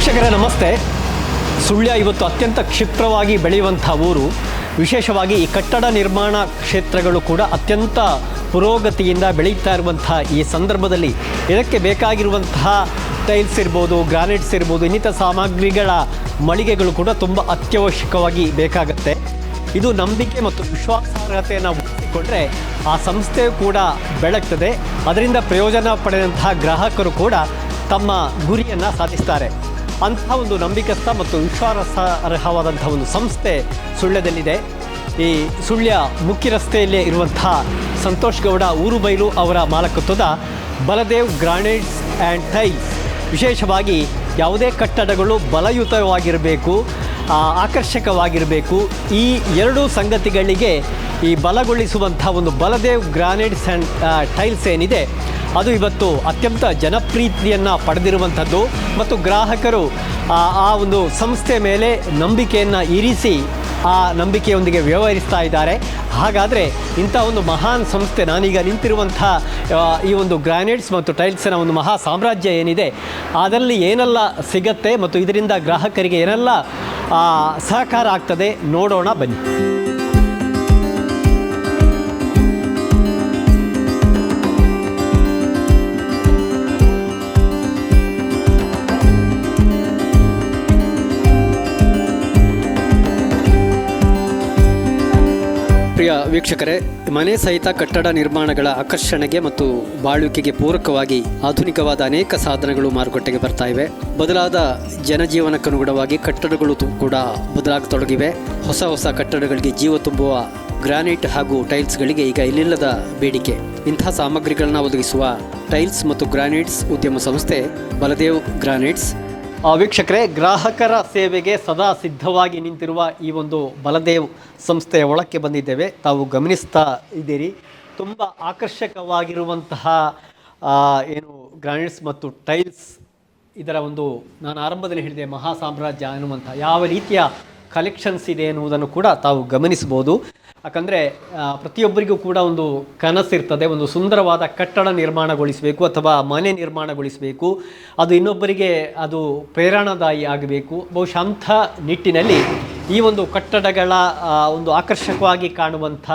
ವೀಕ್ಷಕರೇ ನಮಸ್ತೆ. ಸುಳ್ಯ ಇವತ್ತು ಅತ್ಯಂತ ಕ್ಷಿಪ್ರವಾಗಿ ಬೆಳೆಯುವಂಥ ಊರು. ವಿಶೇಷವಾಗಿ ಈ ಕಟ್ಟಡ ನಿರ್ಮಾಣ ಕ್ಷೇತ್ರಗಳು ಕೂಡ ಅತ್ಯಂತ ಪುರೋಗತಿಯಿಂದ ಬೆಳೀತಾ ಇರುವಂಥ ಈ ಸಂದರ್ಭದಲ್ಲಿ ಇದಕ್ಕೆ ಬೇಕಾಗಿರುವಂತಹ ಟೈಲ್ಸ್ ಇರ್ಬೋದು, ಗ್ರಾನೈಟ್ಸ್ ಇರ್ಬೋದು, ಇನ್ನಿತರ ಸಾಮಗ್ರಿಗಳ ಮಳಿಗೆಗಳು ಕೂಡ ತುಂಬ ಅತ್ಯವಶ್ಯಕವಾಗಿ ಬೇಕಾಗುತ್ತೆ. ಇದು ನಂಬಿಕೆ ಮತ್ತು ವಿಶ್ವಾಸಾರ್ಹತೆಯನ್ನು ಉಳಿಸಿಕೊಂಡ್ರೆ ಆ ಸಂಸ್ಥೆಯು ಕೂಡ ಬೆಳಗ್ತದೆ. ಅದರಿಂದ ಪ್ರಯೋಜನ ಪಡೆದಂತಹ ಗ್ರಾಹಕರು ಕೂಡ ತಮ್ಮ ಗುರಿಯನ್ನು ಸಾಧಿಸ್ತಾರೆ. ಅಂತಹ ಒಂದು ನಂಬಿಕಸ್ಥ ಮತ್ತು ವಿಶ್ವಾಸಾರ್ಹವಾದಂಥ ಒಂದು ಸಂಸ್ಥೆ ಸುಳ್ಯದಲ್ಲಿದೆ. ಈ ಸುಳ್ಯ ಮುಖ್ಯ ರಸ್ತೆಯಲ್ಲೇ ಇರುವಂತಹ ಸಂತೋಷ್ ಗೌಡ ಊರುಬೈಲು ಅವರ ಮಾಲಕತ್ವದ ಬಲದೇವ್ ಗ್ರಾನೈಟ್ಸ್ ಆ್ಯಂಡ್ ಟೈಲ್ಸ್. ವಿಶೇಷವಾಗಿ ಯಾವುದೇ ಕಟ್ಟಡಗಳು ಬಲಯುತವಾಗಿರಬೇಕು, ಆಕರ್ಷಕವಾಗಿರಬೇಕು. ಈ ಎರಡೂ ಸಂಗತಿಗಳಿಗೆ ಈ ಬಲಗೊಳಿಸುವಂಥ ಒಂದು ಬಲದೇವ್ ಗ್ರಾನೈಟ್ಸ್ ಆ್ಯಂಡ್ ಟೈಲ್ಸ್ ಏನಿದೆ ಅದು ಇವತ್ತು ಅತ್ಯಂತ ಜನಪ್ರಿಯತೆಯನ್ನು ಪಡೆದಿರುವಂಥದ್ದು ಮತ್ತು ಗ್ರಾಹಕರು ಆ ಒಂದು ಸಂಸ್ಥೆ ಮೇಲೆ ನಂಬಿಕೆಯನ್ನು ಇರಿಸಿ ಆ ನಂಬಿಕೆಯೊಂದಿಗೆ ವ್ಯವಹರಿಸ್ತಾ ಇದ್ದಾರೆ. ಹಾಗಾದರೆ ಇಂಥ ಒಂದು ಮಹಾನ್ ಸಂಸ್ಥೆ, ನಾನೀಗ ನಿಂತಿರುವಂಥ ಈ ಒಂದು ಗ್ರಾನೈಟ್ಸ್ ಮತ್ತು ಟೈಲ್ಸಿನ ಒಂದು ಮಹಾ ಸಾಮ್ರಾಜ್ಯ ಏನಿದೆ ಅದರಲ್ಲಿ ಏನೆಲ್ಲ ಸಿಗತ್ತೆ ಮತ್ತು ಇದರಿಂದ ಗ್ರಾಹಕರಿಗೆ ಏನೆಲ್ಲ ಸಹಕಾರ ಆಗ್ತದೆ ನೋಡೋಣ ಬನ್ನಿ. ಪ್ರಿಯ ವೀಕ್ಷಕರೇ, ಮನೆ ಸಹಿತ ಕಟ್ಟಡ ನಿರ್ಮಾಣಗಳ ಆಕರ್ಷಣೆಗೆ ಮತ್ತು ಬಾಳುವಿಕೆಗೆ ಪೂರಕವಾಗಿ ಆಧುನಿಕವಾದ ಅನೇಕ ಸಾಧನಗಳು ಮಾರುಕಟ್ಟೆಗೆ ಬರ್ತಾ ಇವೆ. ಬದಲಾದ ಜನಜೀವನಕ್ಕನುಗುಣವಾಗಿ ಕಟ್ಟಡಗಳು ಕೂಡ ಬದಲಾಗತೊಡಗಿವೆ. ಹೊಸ ಹೊಸ ಕಟ್ಟಡಗಳಿಗೆ ಜೀವ ತುಂಬುವ ಗ್ರಾನೈಟ್ ಹಾಗೂ ಟೈಲ್ಸ್ಗಳಿಗೆ ಈಗ ಇಲ್ಲಿಲ್ಲದ ಬೇಡಿಕೆ. ಇಂತಹ ಸಾಮಗ್ರಿಗಳನ್ನ ಒದಗಿಸುವ ಟೈಲ್ಸ್ ಮತ್ತು ಗ್ರಾನೈಟ್ಸ್ ಉದ್ಯಮ ಸಂಸ್ಥೆ ಬಲದೇವ್ ಗ್ರಾನೈಟ್ಸ್. ವೀಕ್ಷಕರೇ, ಗ್ರಾಹಕರ ಸೇವೆಗೆ ಸದಾ ಸಿದ್ಧವಾಗಿ ನಿಂತಿರುವ ಈ ಒಂದು ಬಲದೇವ್ ಸಂಸ್ಥೆಯ ಒಳಕ್ಕೆ ಬಂದಿದ್ದೇವೆ. ತಾವು ಗಮನಿಸ್ತಾ ಇದ್ದೀರಿ, ತುಂಬ ಆಕರ್ಷಕವಾಗಿರುವಂತಹ ಏನು ಗ್ರಾನೈಟ್ಸ್ ಮತ್ತು ಟೈಲ್ಸ್, ಇದರ ಒಂದು ನಾನು ಆರಂಭದಲ್ಲಿ ಹೇಳಿದೆ ಮಹಾ ಸಾಮ್ರಾಜ್ಯ ಅನ್ನುವಂಥ ಯಾವ ರೀತಿಯ ಕಲೆಕ್ಷನ್ಸ್ ಇದೆ ಎನ್ನುವುದನ್ನು ಕೂಡ ತಾವು ಗಮನಿಸ್ಬೋದು. ಯಾಕಂದರೆ ಪ್ರತಿಯೊಬ್ಬರಿಗೂ ಕೂಡ ಒಂದು ಕನಸಿರ್ತದೆ, ಒಂದು ಸುಂದರವಾದ ಕಟ್ಟಡ ನಿರ್ಮಾಣಗೊಳಿಸಬೇಕು ಅಥವಾ ಮನೆ ನಿರ್ಮಾಣಗೊಳಿಸಬೇಕು, ಅದು ಇನ್ನೊಬ್ಬರಿಗೆ ಅದು ಪ್ರೇರಣಾದಾಯಿ ಆಗಬೇಕು. ಬಹುಶಃ ಅಂಥ ನಿಟ್ಟಿನಲ್ಲಿ ಈ ಒಂದು ಕಟ್ಟಡಗಳ ಒಂದು ಆಕರ್ಷಕವಾಗಿ ಕಾಣುವಂಥ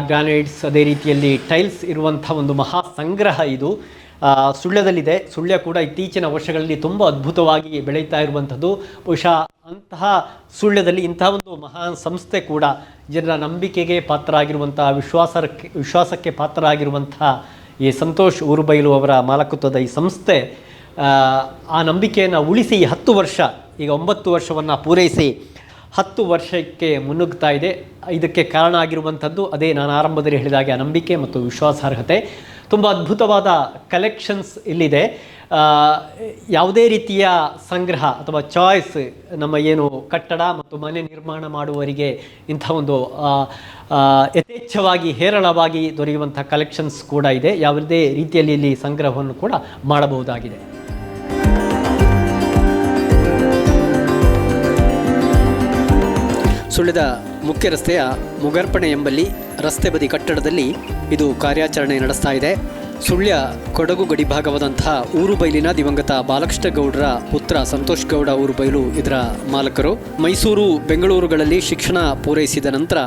ಗ್ರಾನೈಟ್ಸ್, ಅದೇ ರೀತಿಯಲ್ಲಿ ಟೈಲ್ಸ್ ಇರುವಂಥ ಒಂದು ಮಹಾ ಸಂಗ್ರಹ ಇದು ಸುಳ್ಯದಲ್ಲಿದೆ. ಸುಳ್ಯ ಕೂಡ ಇತ್ತೀಚಿನ ವರ್ಷಗಳಲ್ಲಿ ತುಂಬ ಅದ್ಭುತವಾಗಿ ಬೆಳೀತಾ ಇರುವಂಥದ್ದು. ಬಹುಶಃ ಅಂತಹ ಸುಳ್ಯದಲ್ಲಿ ಇಂತಹ ಒಂದು ಮಹಾನ್ ಸಂಸ್ಥೆ ಕೂಡ ಜನರ ನಂಬಿಕೆಗೆ ಪಾತ್ರ ಆಗಿರುವಂಥ ವಿಶ್ವಾಸಕ್ಕೆ ಪಾತ್ರ ಆಗಿರುವಂಥ ಈ ಸಂತೋಷ್ ಊರುಬೈಲು ಅವರ ಮಾಲಕತ್ವದ ಈ ಸಂಸ್ಥೆ ಆ ನಂಬಿಕೆಯನ್ನು ಉಳಿಸಿ 10 ವರ್ಷ, ಈಗ 9 ವರ್ಷವನ್ನು ಪೂರೈಸಿ 10 ವರ್ಷಕ್ಕೆ ಮುನ್ನುಗ್ತಾ ಇದೆ. ಇದಕ್ಕೆ ಕಾರಣ ಆಗಿರುವಂಥದ್ದು ಅದೇ ನಾನು ಆರಂಭದಲ್ಲಿ ಹೇಳಿದಾಗೆ ಆ ನಂಬಿಕೆ ಮತ್ತು ವಿಶ್ವಾಸಾರ್ಹತೆ. ತುಂಬ ಅದ್ಭುತವಾದ ಕಲೆಕ್ಷನ್ಸ್ ಇಲ್ಲಿದೆ. ಯಾವುದೇ ರೀತಿಯ ಸಂಗ್ರಹ ಅಥವಾ ಚಾಯ್ಸ್ ನಮ್ಮ ಏನು ಕಟ್ಟಡ ಮತ್ತು ಮನೆ ನಿರ್ಮಾಣ ಮಾಡುವವರಿಗೆ ಇಂಥ ಒಂದು ಯಥೇಚ್ಛವಾಗಿ ಹೇರಳವಾಗಿ ದೊರೆಯುವಂಥ ಕಲೆಕ್ಷನ್ಸ್ ಕೂಡ ಇದೆ. ಯಾವುದೇ ರೀತಿಯಲ್ಲಿ ಇಲ್ಲಿ ಸಂಗ್ರಹವನ್ನು ಕೂಡ ಮಾಡಬಹುದಾಗಿದೆ. ಸುಳ್ಯದ ಮುಖ್ಯ ರಸ್ತೆಯ ಮುಗರ್ಪಣೆ ಎಂಬಲ್ಲಿ ರಸ್ತೆ ಬದಿ ಕಟ್ಟಡದಲ್ಲಿ ಇದು ಕಾರ್ಯಾಚರಣೆ ನಡೆಸ್ತಾ ಇದೆ. ಸುಳ್ಯ ಕೊಡಗು ಗಡಿಭಾಗವಾದಂತಹ ಊರುಬೈಲಿನ ದಿವಂಗತ ಬಾಲಕೃಷ್ಣ ಗೌಡರ ಪುತ್ರ ಸಂತೋಷ್ ಗೌಡ ಊರುಬೈಲು ಇದರ ಮಾಲಕರು. ಮೈಸೂರು, ಬೆಂಗಳೂರುಗಳಲ್ಲಿ ಶಿಕ್ಷಣ ಪೂರೈಸಿದ ನಂತರ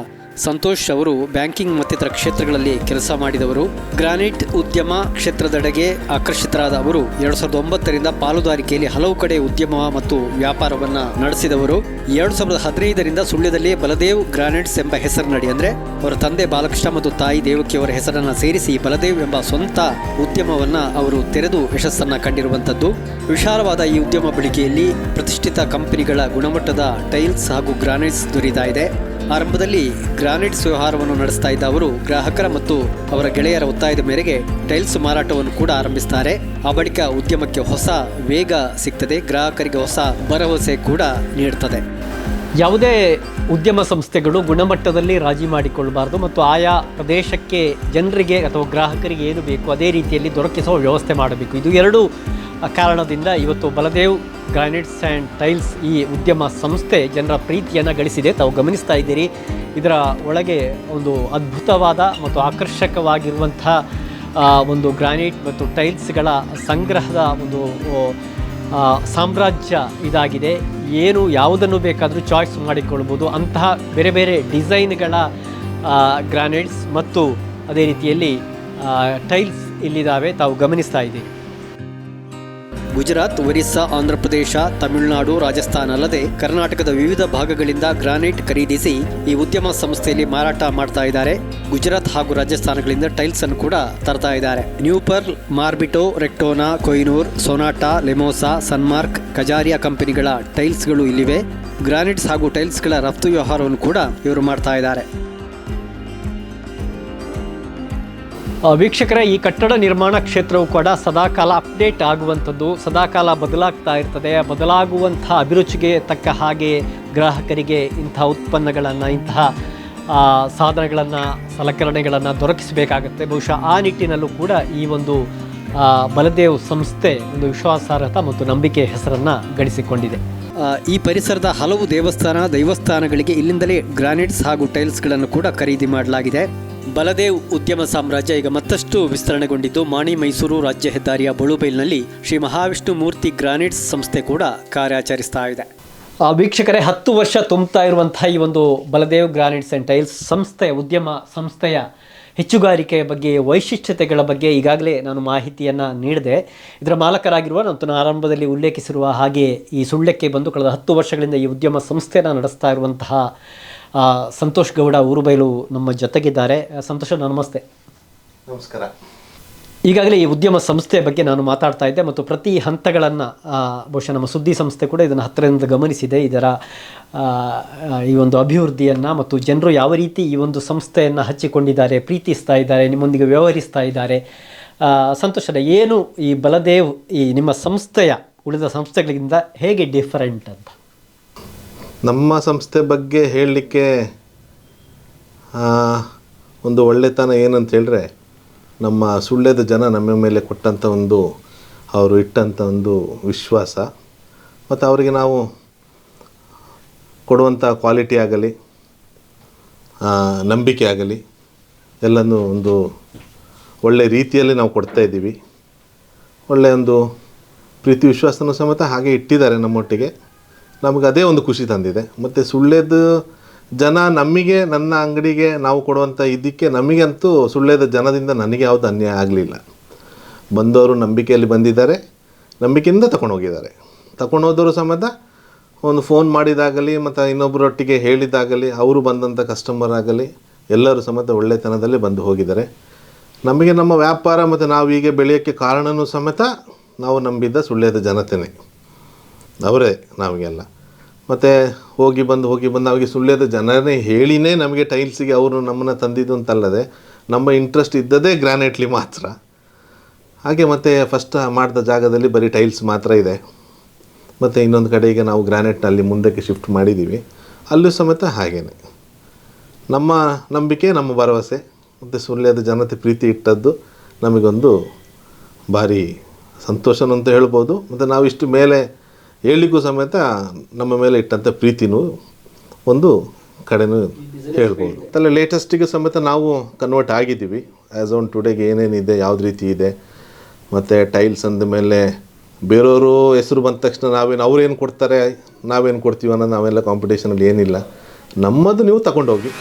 ಸಂತೋಷ್ ಅವರು ಬ್ಯಾಂಕಿಂಗ್ ಮತ್ತಿತರ ಕ್ಷೇತ್ರಗಳಲ್ಲಿ ಕೆಲಸ ಮಾಡಿದವರು. ಗ್ರಾನೈಟ್ ಉದ್ಯಮ ಕ್ಷೇತ್ರದೆಡೆಗೆ ಆಕರ್ಷಿತರಾದ ಅವರು 2009ರಿಂದ ಪಾಲುದಾರಿಕೆಯಲ್ಲಿ ಹಲವು ಕಡೆ ಉದ್ಯಮ ಮತ್ತು ವ್ಯಾಪಾರವನ್ನು ನಡೆಸಿದವರು. 2015ರಿಂದ ಸುಳ್ಯದಲ್ಲಿ ಬಲದೇವ್ ಗ್ರಾನೈಟ್ಸ್ ಎಂಬ ಹೆಸರಿನಡಿ, ಅಂದರೆ ಅವರ ತಂದೆ ಬಾಲಕೃಷ್ಣ ಮತ್ತು ತಾಯಿ ದೇವಕಿಯವರ ಹೆಸರನ್ನು ಸೇರಿಸಿ ಬಲದೇವ್ ಎಂಬ ಸ್ವಂತ ಉದ್ಯಮವನ್ನು ಅವರು ತೆರೆದು ಯಶಸ್ಸನ್ನು ಕಂಡಿರುವಂಥದ್ದು. ವಿಶಾಲವಾದ ಈ ಉದ್ಯಮ ಬೆಳಕಿಯಲ್ಲಿ ಪ್ರತಿಷ್ಠಿತ ಕಂಪನಿಗಳ ಗುಣಮಟ್ಟದ ಟೈಲ್ಸ್ ಹಾಗೂ ಗ್ರಾನೈಟ್ಸ್ ದೊರೀತಾ ಇದೆ. ಆರಂಭದಲ್ಲಿ ಗ್ರಾನೈಟ್ಸ್ ವ್ಯವಹಾರವನ್ನು ನಡೆಸ್ತಾ ಇದ್ದ ಅವರು ಗ್ರಾಹಕರ ಮತ್ತು ಅವರ ಗೆಳೆಯರ ಒತ್ತಾಯದ ಮೇರೆಗೆ ಟೈಲ್ಸ್ ಮಾರಾಟವನ್ನು ಕೂಡ ಆರಂಭಿಸ್ತಾರೆ. ಆ ಬಳಿಕ ಉದ್ಯಮಕ್ಕೆ ಹೊಸ ವೇಗ ಸಿಗ್ತದೆ, ಗ್ರಾಹಕರಿಗೆ ಹೊಸ ಭರವಸೆ ಕೂಡ ನೀಡ್ತದೆ. ಯಾವುದೇ ಉದ್ಯಮ ಸಂಸ್ಥೆಗಳು ಗುಣಮಟ್ಟದಲ್ಲಿ ರಾಜಿ ಮಾಡಿಕೊಳ್ಳಬಾರ್ದು ಮತ್ತು ಆಯಾ ಪ್ರದೇಶಕ್ಕೆ ಜನರಿಗೆ ಅಥವಾ ಗ್ರಾಹಕರಿಗೆ ಏನು ಬೇಕು ಅದೇ ರೀತಿಯಲ್ಲಿ ದೊರಕಿಸುವ ವ್ಯವಸ್ಥೆ ಮಾಡಬೇಕು. ಇದು ಎರಡು ಕಾರಣದಿಂದ ಇವತ್ತು ಬಲದೇವ್ ಗ್ರಾನೈಟ್ಸ್ ಆ್ಯಂಡ್ ಟೈಲ್ಸ್ ಈ ಉದ್ಯಮ ಸಂಸ್ಥೆ ಜನರ ಪ್ರೀತಿಯನ್ನು ಗಳಿಸಿದೆ. ತಾವು ಗಮನಿಸ್ತಾ ಇದ್ದೀರಿ, ಇದರ ಒಳಗೆ ಒಂದು ಅದ್ಭುತವಾದ ಮತ್ತು ಆಕರ್ಷಕವಾಗಿರುವಂಥ ಒಂದು ಗ್ರಾನೈಟ್ ಮತ್ತು ಟೈಲ್ಸ್ಗಳ ಸಂಗ್ರಹದ ಒಂದು ಸಾಮ್ರಾಜ್ಯ ಇದಾಗಿದೆ. ಏನು ಯಾವುದನ್ನು ಬೇಕಾದರೂ ಚಾಯ್ಸ್ ಮಾಡಿಕೊಳ್ಬೋದು. ಅಂತಹ ಬೇರೆ ಬೇರೆ ಡಿಸೈನ್ಗಳ ಗ್ರಾನೈಟ್ಸ್ ಮತ್ತು ಅದೇ ರೀತಿಯಲ್ಲಿ ಟೈಲ್ಸ್ ಇಲ್ಲಿದ್ದಾವೆ, ತಾವು ಗಮನಿಸ್ತಾ ಇದ್ದೀವಿ. ಗುಜರಾತ್, ಒರಿಸ್ಸಾ, ಆಂಧ್ರ ಪ್ರದೇಶ, ತಮಿಳುನಾಡು, ರಾಜಸ್ಥಾನ ಅಲ್ಲದೆ ಕರ್ನಾಟಕದ ವಿವಿಧ ಭಾಗಗಳಿಂದ ಗ್ರಾನೈಟ್ ಖರೀದಿಸಿ ಈ ಉದ್ಯಮ ಸಂಸ್ಥೆಯಲ್ಲಿ ಮಾರಾಟ ಮಾಡ್ತಾ ಇದ್ದಾರೆ. ಗುಜರಾತ್ ಹಾಗೂ ರಾಜಸ್ಥಾನಗಳಿಂದ ಟೈಲ್ಸ್ ಅನ್ನು ಕೂಡ ತರ್ತಾ ಇದ್ದಾರೆ. ನ್ಯೂ ಪರ್ಲ್, ಮಾರ್ಬಿಟೋ, ರೆಕ್ಟೋನಾ, ಕೊಹಿನೂರ್, ಸೊನಾಟಾ, ಲೆಮೋಸಾ, ಸನ್ಮಾರ್ಕ್, ಕಜಾರಿಯಾ ಕಂಪನಿಗಳ ಟೈಲ್ಸ್ಗಳು ಇಲ್ಲಿವೆ. ಗ್ರಾನೈಟ್ಸ್ ಹಾಗೂ ಟೈಲ್ಸ್ಗಳ ರಫ್ತು ವ್ಯವಹಾರವನ್ನು ಕೂಡ ಇವರು ಮಾಡ್ತಾ ಇದ್ದಾರೆ. ವೀಕ್ಷಕರೇ, ಈ ಕಟ್ಟಡ ನಿರ್ಮಾಣ ಕ್ಷೇತ್ರವು ಕೂಡ ಸದಾಕಾಲ ಅಪ್ಡೇಟ್ ಆಗುವಂಥದ್ದು, ಸದಾಕಾಲ ಬದಲಾಗ್ತಾ ಇರ್ತದೆ. ಬದಲಾಗುವಂಥ ಅಭಿರುಚಿಗೆ ತಕ್ಕ ಹಾಗೆ ಗ್ರಾಹಕರಿಗೆ ಇಂಥ ಉತ್ಪನ್ನಗಳನ್ನು, ಇಂತಹ ಸಾಧನಗಳನ್ನು, ಸಲಕರಣೆಗಳನ್ನು ದೊರಕಿಸಬೇಕಾಗತ್ತೆ. ಬಹುಶಃ ಆ ನಿಟ್ಟಿನಲ್ಲೂ ಕೂಡ ಈ ಒಂದು ಬಲದೇವ್ ಸಂಸ್ಥೆ ಒಂದು ವಿಶ್ವಾಸಾರ್ಹತೆ ಮತ್ತು ನಂಬಿಕೆ ಹೆಸರನ್ನು ಗಳಿಸಿಕೊಂಡಿದೆ. ಈ ಪರಿಸರದ ಹಲವು ದೈವಸ್ಥಾನಗಳಿಗೆ ಇಲ್ಲಿಂದಲೇ ಗ್ರಾನೈಟ್ಸ್ ಹಾಗೂ ಟೈಲ್ಸ್ಗಳನ್ನು ಕೂಡ ಖರೀದಿ ಮಾಡಲಾಗಿದೆ. ಬಲದೇವ್ ಉದ್ಯಮ ಸಾಮ್ರಾಜ್ಯ ಈಗ ಮತ್ತಷ್ಟು ವಿಸ್ತರಣೆಗೊಂಡಿದ್ದು ಮಾಣಿ ಮೈಸೂರು ರಾಜ್ಯ ಹೆದ್ದಾರಿಯ ಬಳುಬೈಲ್ನಲ್ಲಿ ಶ್ರೀ ಮಹಾವಿಷ್ಣು ಮೂರ್ತಿ ಗ್ರಾನೈಟ್ಸ್ ಸಂಸ್ಥೆ ಕೂಡ ಕಾರ್ಯಾಚರಿಸ್ತಾ ಇದೆ. ವೀಕ್ಷಕರೇ, 10 ವರ್ಷ ತುಂಬುತ್ತಾ ಇರುವಂತಹ ಈ ಒಂದು ಬಲದೇವ್ ಗ್ರಾನೈಟ್ಸ್ ಆ್ಯಂಡ್ ಟೈಲ್ಸ್ ಉದ್ಯಮ ಸಂಸ್ಥೆಯ ಹೆಚ್ಚುಗಾರಿಕೆಯ ಬಗ್ಗೆ, ವೈಶಿಷ್ಟ್ಯತೆಗಳ ಬಗ್ಗೆ ಈಗಾಗಲೇ ನಾನು ಮಾಹಿತಿಯನ್ನು ನೀಡಿದೆ. ಇದರ ಮಾಲಕರಾಗಿರುವ ನಾನು ಆರಂಭದಲ್ಲಿ ಉಲ್ಲೇಖಿಸಿರುವ ಹಾಗೆ ಈ ಸುಳ್ಯಕ್ಕೆ ಬಂದು ಕಳೆದ 10 ವರ್ಷಗಳಿಂದ ಈ ಉದ್ಯಮ ಸಂಸ್ಥೆಯನ್ನು ನಡೆಸ್ತಾ ಇರುವಂತಹ ಸಂತೋಷ್ ಗೌಡ ಊರುಬೈಲು ನಮ್ಮ ಜೊತೆಗಿದ್ದಾರೆ. ಸಂತೋಷ, ನಮಸ್ತೆ. ನಮಸ್ಕಾರ. ಈಗಾಗಲೇ ಈ ಉದ್ಯಮ ಸಂಸ್ಥೆಯ ಬಗ್ಗೆ ನಾನು ಮಾತಾಡ್ತಾ ಇದ್ದೆ ಮತ್ತು ಪ್ರತಿ ಹಂತಗಳನ್ನು ಬಹುಶಃ ನಮ್ಮ ಸುದ್ದಿ ಸಂಸ್ಥೆ ಕೂಡ ಇದನ್ನು ಹತ್ತಿರದಿಂದ ಗಮನಿಸಿದೆ. ಇದರ ಈ ಒಂದು ಅಭಿವೃದ್ಧಿಯನ್ನು ಮತ್ತು ಜನರು ಯಾವ ರೀತಿ ಈ ಒಂದು ಸಂಸ್ಥೆಯನ್ನು ಹಚ್ಚಿಕೊಂಡಿದ್ದಾರೆ, ಪ್ರೀತಿಸ್ತಾ ಇದ್ದಾರೆ, ನಿಮ್ಮೊಂದಿಗೆ ವ್ಯವಹರಿಸ್ತಾ ಇದ್ದಾರೆ. ಸಂತೋಷ, ಏನು ಈ ಬಲದೇವ್ ಈ ನಿಮ್ಮ ಸಂಸ್ಥೆಯ ಉಳಿದ ಸಂಸ್ಥೆಗಳಿಂದ ಹೇಗೆ ಡಿಫರೆಂಟ್ ಅಂತ? ನಮ್ಮ ಸಂಸ್ಥೆ ಬಗ್ಗೆ ಹೇಳಲಿಕ್ಕೆ ಒಂದು ಒಳ್ಳೆತನ ಏನಂತ ಹೇಳಿದ್ರೆ, ನಮ್ಮ ಸುಳ್ಯದ ಜನ ನಮ್ಮ ಮೇಲೆ ಕೊಟ್ಟಂಥ ಅವರು ಇಟ್ಟಂಥ ಒಂದು ವಿಶ್ವಾಸ ಮತ್ತು ಅವರಿಗೆ ನಾವು ಕೊಡುವಂಥ ಕ್ವಾಲಿಟಿ ಆಗಲಿ, ನಂಬಿಕೆ ಆಗಲಿ, ಎಲ್ಲನೂ ಒಂದು ಒಳ್ಳೆಯ ರೀತಿಯಲ್ಲಿ ನಾವು ಕೊಡ್ತಾಯಿದ್ದೀವಿ. ಒಳ್ಳೆಯ ಒಂದು ಪ್ರೀತಿ ವಿಶ್ವಾಸನೂ ಸಮೇತ ಹಾಗೆ ಇಟ್ಟಿದ್ದಾರೆ ನಮ್ಮೊಟ್ಟಿಗೆ. ನಮಗೆ ಅದೇ ಒಂದು ಖುಷಿ ತಂದಿದೆ. ಮತ್ತು ಸುಳ್ಯದ ಜನ ನಮಗೆ, ನನ್ನ ಅಂಗಡಿಗೆ ನಾವು ಕೊಡುವಂಥ ಇದಕ್ಕೆ ನಮಗಂತೂ ಸುಳ್ಯದ ಜನದಿಂದ ನನಗೆ ಯಾವುದು ಅನ್ಯಾಯ ಆಗಲಿಲ್ಲ. ಬಂದವರು ನಂಬಿಕೆಯಲ್ಲಿ ಬಂದಿದ್ದಾರೆ, ನಂಬಿಕೆಯಿಂದ ತಗೊಂಡೋಗಿದ್ದಾರೆ. ತಗೊಂಡೋದವರು ಸಮೇತ ಒಂದು ಫೋನ್ ಮಾಡಿದಾಗಲಿ ಮತ್ತು ಇನ್ನೊಬ್ಬರೊಟ್ಟಿಗೆ ಹೇಳಿದಾಗಲಿ, ಅವರು ಬಂದಂಥ ಕಸ್ಟಮರ್ ಆಗಲಿ ಎಲ್ಲರೂ ಸಮೇತ ಒಳ್ಳೆತನದಲ್ಲಿ ಬಂದು ಹೋಗಿದ್ದಾರೆ. ನಮಗೆ ನಮ್ಮ ವ್ಯಾಪಾರ ಮತ್ತು ನಾವು ಹೀಗೆ ಬೆಳೆಯೋಕ್ಕೆ ಕಾರಣವೂ ಸಮೇತ ನಾವು ನಂಬಿದ್ದ ಸುಳ್ಯದ ಜನತೆಯೇ, ಅವರೇ ನಮಗೆಲ್ಲ. ಮತ್ತು ಹೋಗಿ ಬಂದು ಅವ್ರಿಗೆ ಸುಳ್ಯದ ಜನರೇ ಹೇಳಿನೇ ನಮಗೆ ಟೈಲ್ಸಿಗೆ ಅವರು ನಮ್ಮನ್ನು ತಂದಿದ್ದು ಅಂತಲ್ಲದೆ, ನಮ್ಮ ಇಂಟ್ರೆಸ್ಟ್ ಇದ್ದದೇ ಗ್ರಾನೈಟ್ಲಿ ಮಾತ್ರ. ಹಾಗೆ ಮತ್ತು ಫಸ್ಟ್ ಮಾಡಿದ ಜಾಗದಲ್ಲಿ ಬರೀ ಟೈಲ್ಸ್ ಮಾತ್ರ ಇದೆ. ಮತ್ತು ಇನ್ನೊಂದು ಕಡೆಗೆ ನಾವು ಗ್ರಾನೈಟ್ನಲ್ಲಿ ಮುಂದಕ್ಕೆ ಶಿಫ್ಟ್ ಮಾಡಿದ್ದೀವಿ, ಅಲ್ಲೂ ಸಮೇತ ಹಾಗೇನೆ. ನಮ್ಮ ನಂಬಿಕೆ, ನಮ್ಮ ಭರವಸೆ ಮತ್ತು ಸುಳ್ಯದ ಜನತೆ ಪ್ರೀತಿ ಇಟ್ಟದ್ದು ನಮಗೊಂದು ಭಾರಿ ಸಂತೋಷನೂ ಅಂತ ಹೇಳ್ಬೋದು. ಮತ್ತು ನಾವು ಇಷ್ಟು ಮೇಲೆ ಹೇಳಲಿಕ್ಕೂ ಸಮೇತ ನಮ್ಮ ಮೇಲೆ ಇಟ್ಟಂಥ ಪ್ರೀತಿನೂ ಒಂದು ಕಡೆನೂ ಹೇಳ್ಬೋದು. ಅಲ್ಲ, ಲೇಟೆಸ್ಟಿಗೆ ಸಮೇತ ನಾವು ಕನ್ವರ್ಟ್ ಆಗಿದ್ದೀವಿ. ಆ್ಯಸ್ ಆನ್ ಟುಡೇಗೆ ಏನೇನಿದೆ, ಯಾವ್ದು ರೀತಿ ಇದೆ. ಮತ್ತು ಟೈಲ್ಸ್ ಅಂದ ಮೇಲೆ ಬೇರೆಯವರು ಹೆಸರು ಬಂದ ತಕ್ಷಣ ಅವ್ರೇನು ಕೊಡ್ತಾರೆ ನಾವೇನು ಕೊಡ್ತೀವಿ ಅನ್ನೋದು ನಾವೆಲ್ಲ ಕಾಂಪಿಟೇಷನಲ್ಲಿ ಏನಿಲ್ಲ. ನಮ್ಮದು ನೀವು ತಗೊಂಡೋಗಿ